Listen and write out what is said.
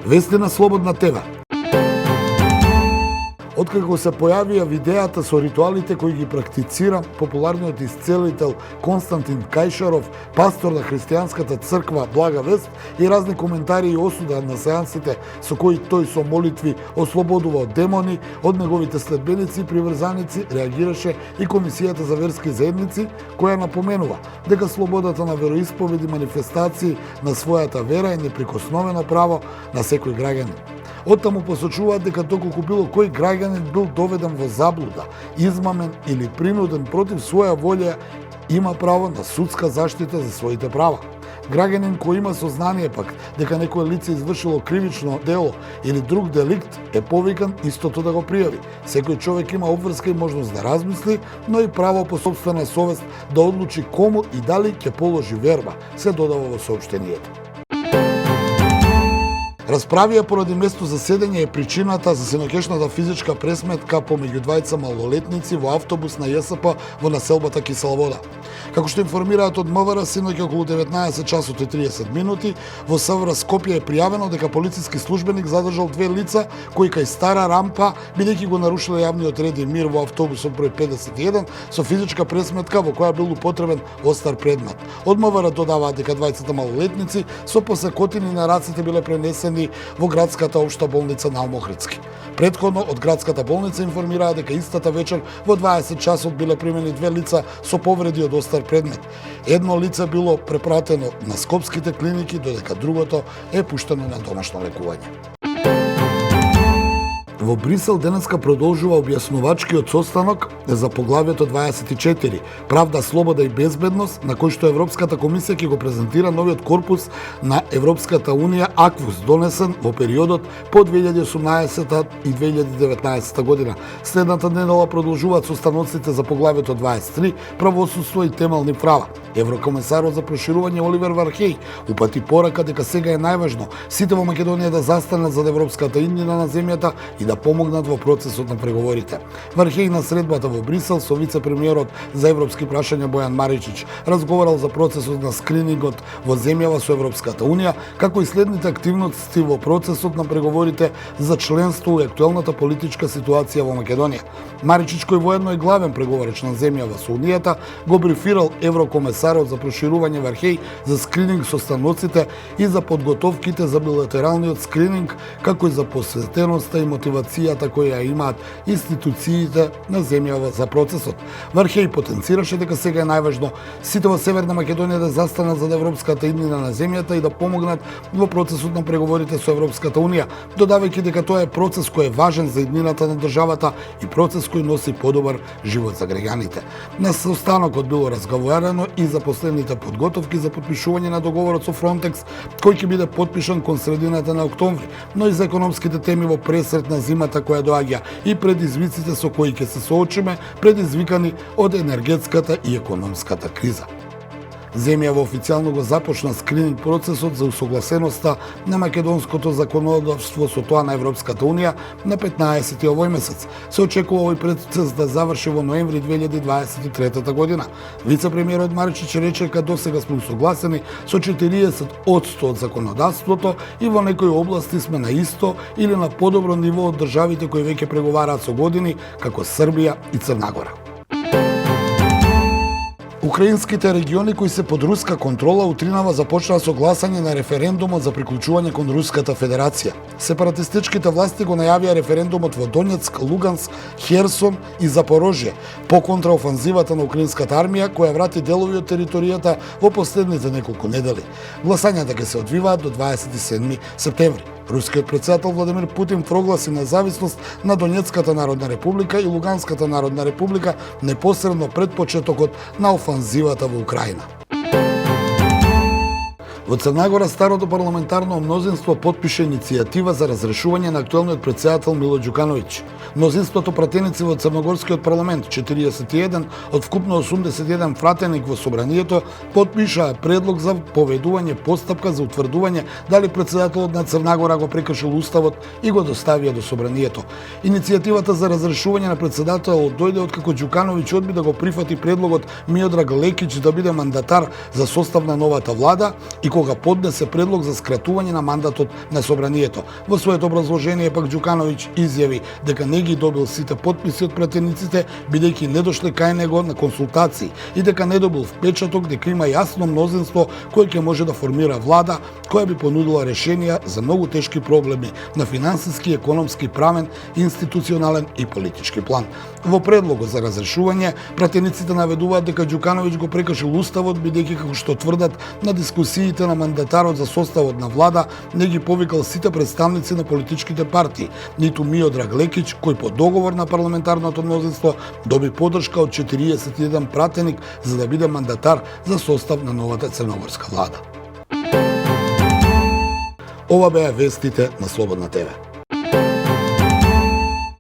Вести на Слободна ТВ. Откако се појавија видеата со ритуалите кои ги практицира популарниот исцелител Константин Кајшаров, пастор на христијанската црква Блага Вест, и разни коментари и осуда на сеансите со кои тој со молитви ослободува од демони, од неговите следбеници и приврзаници, реагираше и Комисијата за верски заедници, која напоменува дека слободата на вероисповеди и манифестации на својата вера е неприкосновено право на секој граѓанин. Оттаму посочуваат дека доколку било кој граѓанин бил доведен во заблуда, измамен или принуден против своја волја, има право на судска заштита за своите права. Граѓанин кој има сознание пак дека некое лице извршило кривично дело или друг деликт е повикан истото да го пријави. Секој човек има обврска и можност да размисли, но и право по собствена совест да одлучи кому и дали ќе положи верба, се додава во соопштението. Расправија поради место за седење е причината за синоќешната физичка пресметка помеѓу двајца малолетници во автобус на ЈСП во населбата Киселовода. Како што информираат од МВР, синоќа околу 19 часот и 30 минути во СВР Скопје е пријавено дека полициски службеник задржал две лица кои кај Стара рампа, бидејќи го нарушиле јавниот ред и мир во автобусот број 51 со физичка пресметка во која бил употребен остар предмет. Од МВР додаваат дека двајцата малолетници со посекотини на раците биле пренесени во градската општа болница на Охридски. Претходно од градската болница информираа дека истата вечер во 20 часот биле примени две лица со повреди од остар предмет. Едно лице било препратено на скопските клиники, додека другото е пуштено на домашно лекување. Во Брисел денеска продолжува објаснувачкиот состанок за поглавието 24 Правда, слобода и безбедност, на кој што Европската комисија ќе го презентира новиот корпус на Европската унија АКВУС, донесен во периодот по 2018 и 2019 година. Следната недела продолжуваат состаноците за поглавието 23 Правосудство и темелни права. Еврокомесарот за проширување Оливер Вархеј упати порака дека сега е најважно сите во Македонија да застанат за европската иднина на земјата и да помогнат во процесот на преговорите. Вархеј на средбата во Брисел со вице-премиерот за европски прашања Бојан Маричич разговарал за процесот на скринингот во земјава со Европската унија, како и следните активности во процесот на преговорите за членство и актуелната политичка ситуација во Македонија. Маричич, кој воедно е главен преговарач на земјава со Унијата, го брифирал еврокомесарот за проширување Вархеј за скрининг со станоците и за подготовките за билатералниот скрининг, како и за посветеноста и мотивацијата која имаат институциите на земјава за процесот. Вархеј потенцираше дека сега е најважно сите во Северна Македонија да застанат за европската иднина на земјата и да помогнат во процесот на преговорите со Европската унија, додавајќи дека тоа е процес кој е важен за иднината на државата и процес кој носи подобар живот за граѓаните. На состанокот било разговарано и за последните подготовки за подпишување на договорот со Фронтекс, кој ќе биде подпишан кон средината на октомври, но и за економските теми во пресрет на зимата која доаѓа и предизвиците со кои ќе се соочиме, предизвикани од енергетската и економската криза. Земјава официјално го започна скрининг процесот за усогласеноста на македонското законодавство со тоа на Европската унија на 15 овој месец. Се очекува овој процес да заврши во ноември 2023 година. Вице-премиерот Маричич рече дека досега сме усогласени со 40% од законодавството и во некои области сме на исто или на подобро ниво од државите кои веќе преговараат со години, како Србија и Црна Гора. Украинските региони кои се под руска контрола утринава започнаа со гласање на референдумот за приклучување кон Руската Федерација. Сепаратистичките власти го најавија референдумот во Донецк, Луганск, Херсон и Запорожје по контраофанзивата на украинската армија која врати делови од територијата во последните неколку недели. Гласањата ќе се одвиваат до 27 септември. Рускиот претседател Владимир Путин прогласи независност на Донецката народна република и Луганската народна република непосредно пред почетокот на офанзивата во Украина. Во Црна Гора старото парламентарно мнозинство потпише иницијатива за разрешување на актуелниот претседател Мило Ѓукановиќ. Мнозинството пратеници во Црногорскиот парламент, 41 од вкупно 81 пратеник во собранието, потпишаа предлог за поведување постапка за утврдување дали претседателот на Црна Гора го прекршил уставот и го доставија до собранието. Иницијативата за разрешување на претседателот дојде откако Ѓукановиќ одби да го прифати предлогот Миодраг Лекич да биде мандатар за состав на новата влада и кога поднесе предлог за скратување на мандатот на собранието. Во своето образложение пак Ѓукановиќ изјави дека не ги добил сите потписи од пратениците, бидејќи не дошле кај него на консултации и дека не добил впечаток дека има јасно мнозинство кој ќе може да формира влада која би понудила решенија за многу тешки проблеми на финансиски, економски, правен, институционален и политички план. Во предлогот за разрешување, пратениците наведуваат дека Ѓукановиќ го прекршил уставот бидејќи како што тврдат на дискусиите на мандатарот за составот на влада не ги повикал сите представници на политичките партии, ниту Миодраг Лекиќ кој по договор на парламентарното мнозинство доби поддршка од 41 пратеник за да биде мандатар за состав на новата црногорска влада. Ова беа вестите на Слободна ТВ.